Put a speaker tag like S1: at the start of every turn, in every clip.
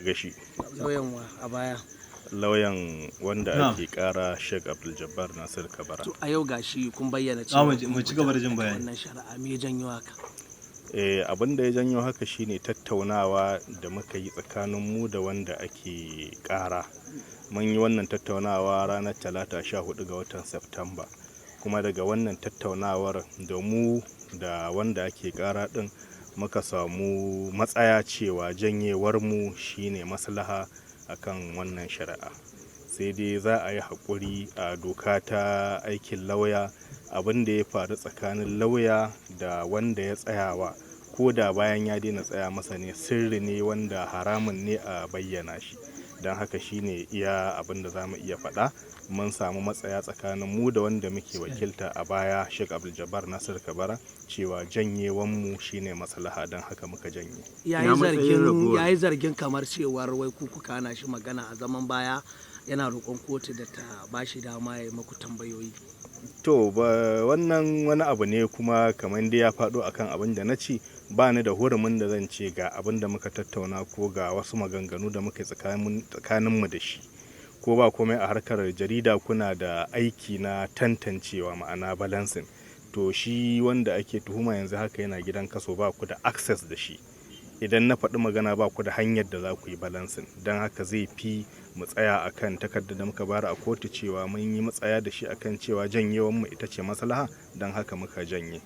S1: gashi
S2: lauyan wa a baya
S1: lauyan wanda ake kara Sheikh Abduljabar Nasir Kabara.
S2: To a yau gashi kun bayyana cewa
S3: mu ci gaba da jin bayani.
S2: Wannan shari'a me janyo haka?
S1: Abin da ya janyo haka shine tattaunawa da muka yi tsakanin mu da wanda ake kara. Mun yi wannan tattaunawa ranar Talata 14 ga watan Septemba. Kuma daga wannan tattaunawar da mu da wanda ake kara din muka samu matsaya cewa janyewar mu shine maslaha akan wannan shari'a. Sai dai za a yi haƙuri a doka ta aikin lauya abin da ya faru tsakanin lauya da wanda ya tsayawa ko da bayan ya daina tsaya masa ne sirri ne wanda haramun ne a bayyana shi. Don haka shine iya abin da za mu iya faɗa. Mun samu matsaya tsakanin mu da wanda muke wakilta a baya Sheikh Abduljabar Nasir Kabara cewa janyewanmu shine maslaha, don haka muka janye.
S2: Yayi zargin kamar cewar wai kuka hana shi magana a zaman baya, yana roƙon kotu da ta bashi dama ya maku tambayoyi.
S1: To wannan wani abu ne kuma kamar dai ya faɗo akan abin da na ci, ba ni da hurumin da zan ce ga abin da muka tattauna ko ga wasu maganganu da muka tsakaninmu da shi. Ko ba komai a harkar jarida kuna da aiki na tantancewa, ma'ana balancing. To shi wanda ake tuhuma yanzu haka yana gidan kaso, ba ku da access da shi. Idan na faɗi magana ba ku da hanyar da za ku yi balancing. Don haka zai fi mu tsaya akan takardar da muka bara a kotu cewa mun yi matsaya da shi akan cewa janyewan mu ita ce maslaha, don haka muka janye.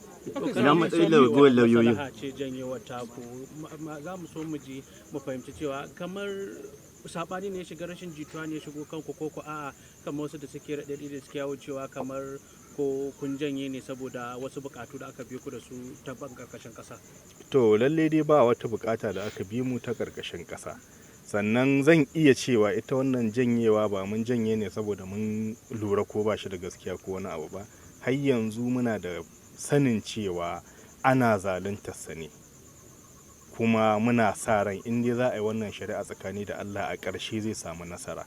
S4: Ina matsayin lauyoyi ce janyewar taku, za mu so mu ji mu fahimci cewa kamar sabani ne shiga rashin jituwa ne shigo kanku ko a'a kamar wasu da suke raɗaɗi da suke yawo cewa kamar ko kun janye ne saboda wasu bukatu da aka bi ku da su ta karkashin ƙasa.
S1: To lalle dai ba wata bukata da aka bi mu ta karkashin ƙasa. Sannan zan iya cewa ita wannan janyewa ba mun janye ne saboda mun lura ko ba shi da gaskiya ko wani abu ba. Har yanzu muna da sanin cewa ana zaluntarsa ne. Kuma muna sa ran in dai za a yi wannan shari'a tsakani da Allah a ƙarshe zai samu nasara.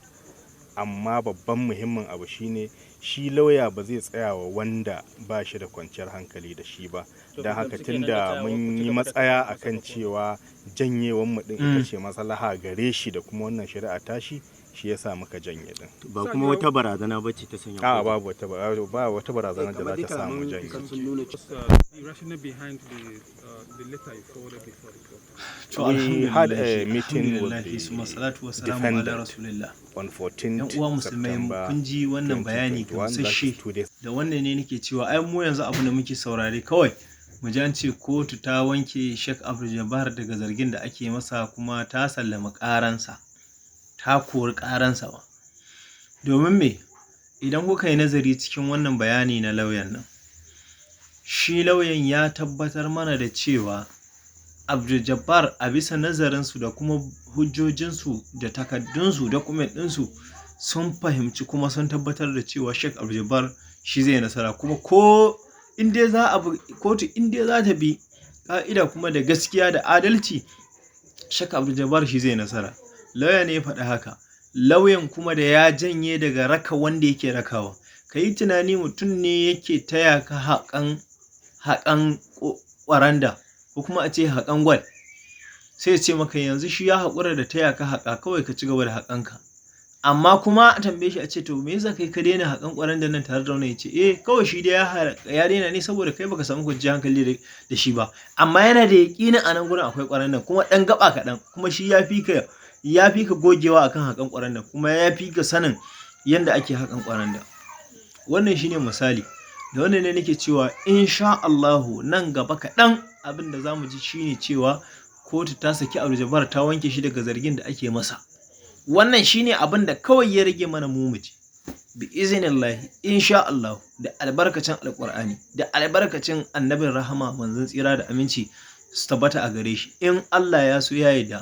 S1: Amma babban muhimmin abu shine shi lauya ba zai tsaya wa wanda ba shi da kwanciyar hankali da shi ba. Don haka tunda mun yi matsaya akan cewa janyewan mu din ita ce maslaha gare shi da kuma wannan shari'a tashi, shi yasa muka janye din.
S4: Ba kuma wata barazana bace ta sanya.
S1: Ba wata barazana da za ta samu janye. We had a meeting with the defendant on 14th
S3: uwa musulmai kun ji wannan bayani gamsashe da wannan ne nake cewa ai mu yanzu abu da muke saurare kawai mu ji an ce kotu ta wanke Sheikh Abduljabar daga zargin da ake masa kuma ta sallama karansa, ta kori karansa ba. Domin me, idan kuka yi nazari cikin wannan bayani na lauyan nan, shi lauyan ya tabbatar mana da cewa Abduljabar a bisa nazarinsu da kuma hujjojinsu da takaddunsu document ɗinsu sun fahimci kuma sun tabbatar da cewa Sheikh Abduljabar shi zai nasara, kuma ko inda za a kotu inda za ta bi ka'ida kuma da gaskiya da adalci, Sheikh Abduljabar shi zai nasara. Lauya ne ya faɗi haka, lauyan kuma da ya janye daga raka wanda yake rakawa. Ka yi tunani mutum ne yake taya ka haƙan ƙwaranda ko kuma a ce haƙan gwal, sai ce maka yanzu shi ya haƙura da taya ka haƙa, kawai ka ci gaba da haƙanka. Amma kuma a tambaye shi a ce to me yasa kai ka daina haƙan ƙwaranda nan tare da wani, ya ce kawai shi dai ya daina ne saboda kai baka samu kwanciyar hankali da shi ba, amma yana da yaƙinin a nan gurin akwai ƙwarandan kuma ɗan gaba kaɗan, kuma shi ya fi ka gogewa akan haƙan ƙwarandan, kuma ya fi ka sanin yadda ake haƙan ƙwaranda. Wannan shine misali da wannan ne nake cewa Inshaallah nan gaba kaɗan abin da za mu ji shine cewa kotu ta saki Abduljabar ta wanke shi daga zargin da ake masa. Wannan shine abin da kawai ya rage mana mu ji bi iznillahi Inshaallah, da albarkacin alqur'ani da albarkacin annabin rahama manzon tsira da aminci su tabbata a gare shi. In Allah ya so ya yarda